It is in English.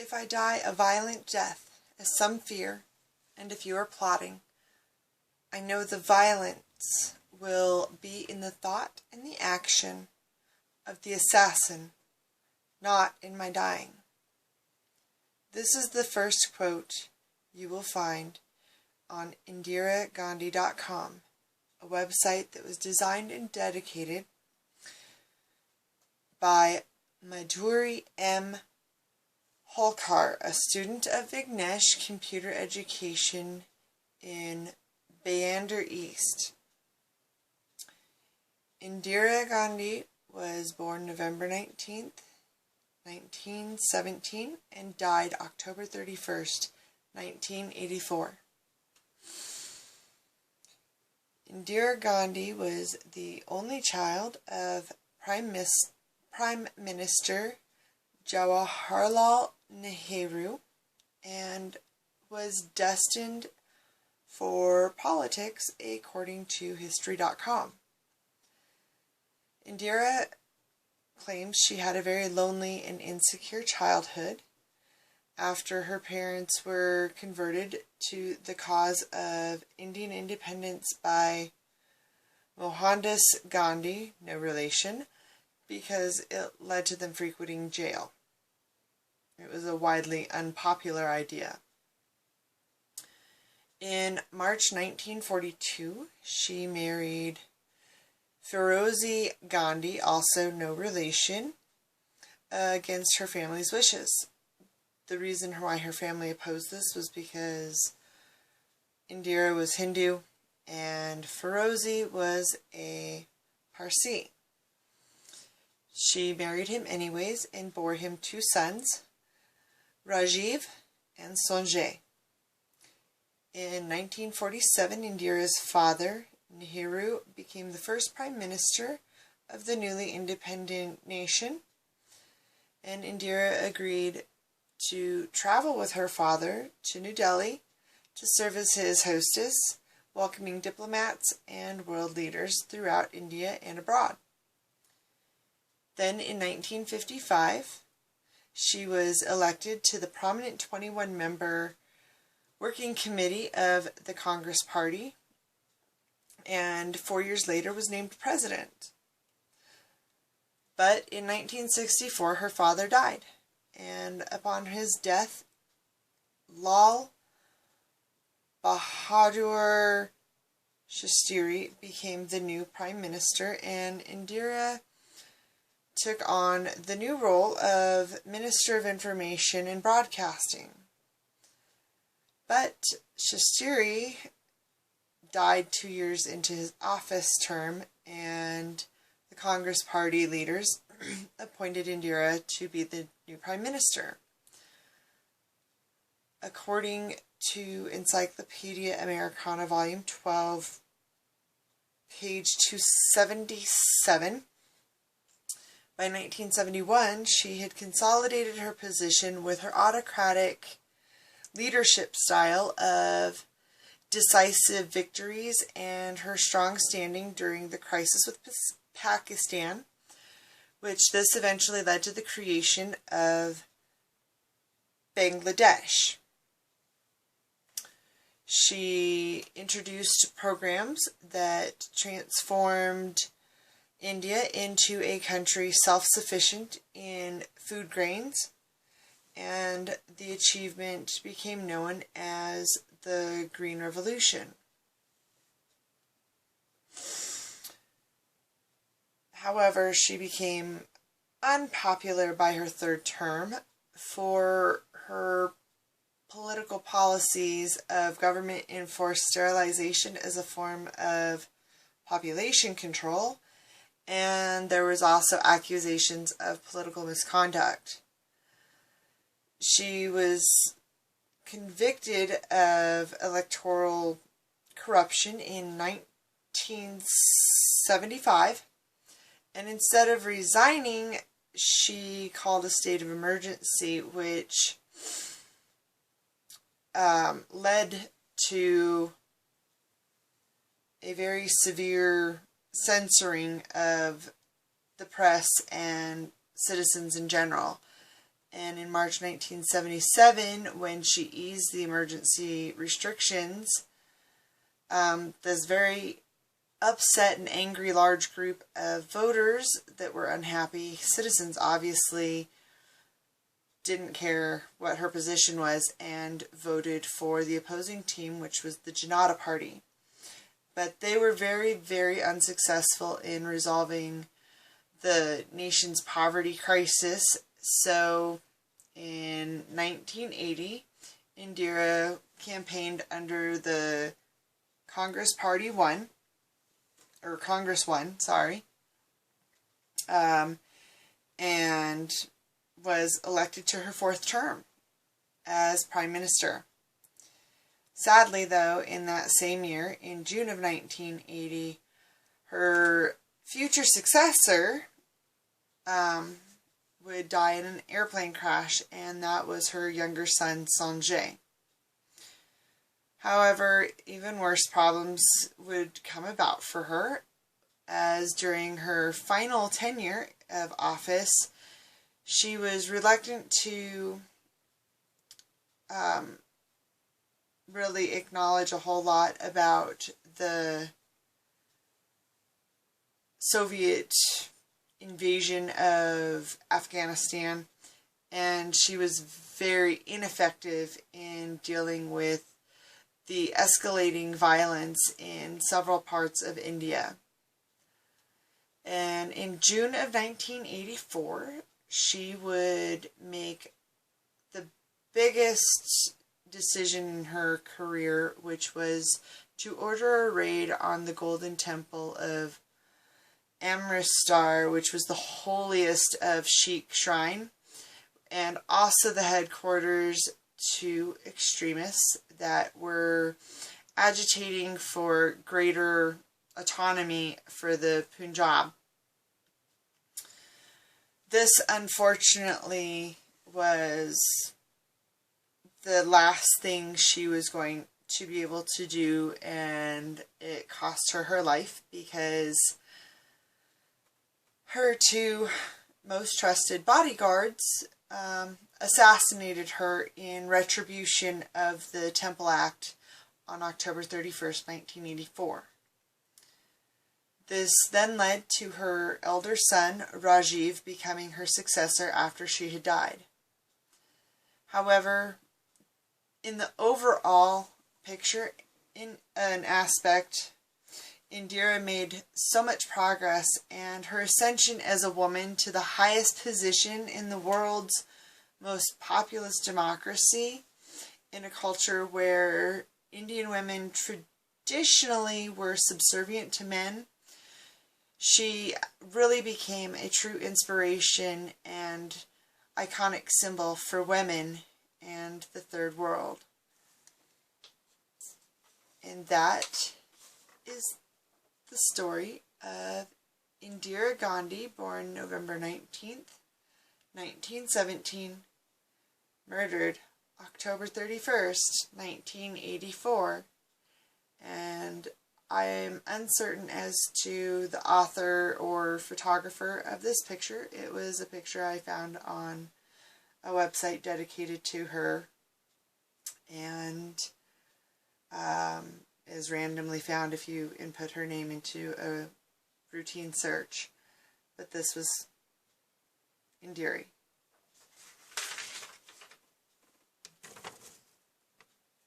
if I die a violent death, as some fear, and if you are plotting, I know the violence will be in the thought and the action of the assassin, not in my dying. This is the first quote you will find on IndiraGandhi.com, a website that was designed and dedicated by Madhuri M. Holkar, a student of Vignesh Computer Education in Bandar East. Indira Gandhi was born November 19th, 1917, and died October 31st, 1984. Indira Gandhi was the only child of Prime Minister Jawaharlal Nehru and was destined for politics according to History.com. Indira claims she had a very lonely and insecure childhood after her parents were converted to the cause of Indian independence by Mohandas Gandhi, no relation, because it led to them frequenting jail. It was a widely unpopular idea. In March 1942, she married Ferozi Gandhi, also no relation, against her family's wishes. The reason why her family opposed this was because Indira was Hindu and Ferozi was a Parsi. She married him anyways and bore him two sons, Rajiv and Sanjay. In 1947, Indira's father, Nehru, became the first prime minister of the newly independent nation, and Indira agreed to travel with her father to New Delhi to serve as his hostess, welcoming diplomats and world leaders throughout India and abroad. Then in 1955, she was elected to the prominent 21-member working committee of the Congress Party, and 4 years later was named president. But in 1964, her father died, and upon his death, Lal Bahadur Shastri became the new prime minister, and Indira took on the new role of Minister of Information and Broadcasting. But Shastri died 2 years into his office term, and the Congress Party leaders appointed Indira to be the new prime minister. According to Encyclopedia Americana, Volume 12, page 277, by 1971, she had consolidated her position with her autocratic leadership style of decisive victories and her strong standing during the crisis with Pakistan, which this eventually led to the creation of Bangladesh. She introduced programs that transformed India into a country self-sufficient in food grains, and the achievement became known as the Green Revolution. However, she became unpopular by her third term for her political policies of government-enforced sterilization as a form of population control, and there was also accusations of political misconduct. She was convicted of electoral corruption in 1975, and instead of resigning, she called a state of emergency, which led to a very severe censoring of the press and citizens in general. And in March 1977, when she eased the emergency restrictions, this very upset and angry large group of voters that were unhappy, citizens obviously, didn't care what her position was and voted for the opposing team, which was the Janata Party. But they were very, very unsuccessful in resolving the nation's poverty crisis. So in 1980, Indira campaigned under the Congress Party won, or Congress won, sorry, and was elected to her 4th term as Prime Minister. Sadly, though, in that same year, in June of 1980, her future successor would die in an airplane crash, and that was her younger son, Sanjay. However, even worse problems would come about for her, as during her final tenure of office, she was reluctant to really acknowledge a whole lot about the Soviet invasion of Afghanistan, and she was very ineffective in dealing with the escalating violence in several parts of India. And in June of 1984, she would make the biggest decision in her career, which was to order a raid on the Golden Temple of Amritsar, which was the holiest of Sikh shrine, and also the headquarters to extremists that were agitating for greater autonomy for the Punjab. This, unfortunately, was the last thing she was going to be able to do, and it cost her her life because her 2 most trusted bodyguards assassinated her in retribution of the Temple Act on October 31st, 1984. This then led to her elder son, Rajiv, becoming her successor after she had died. However, in the overall picture, in an aspect, Indira made so much progress, and her ascension as a woman to the highest position in the world's most populous democracy, in a culture where Indian women traditionally were subservient to men, she really became a true inspiration and iconic symbol for women and the Third World. And that is the story of Indira Gandhi, born November 19th, 1917, murdered October 31st, 1984, and I am uncertain as to the author or photographer of this picture. It was a picture I found on a website dedicated to her, and is randomly found if you input her name into a routine search. But this was Indira.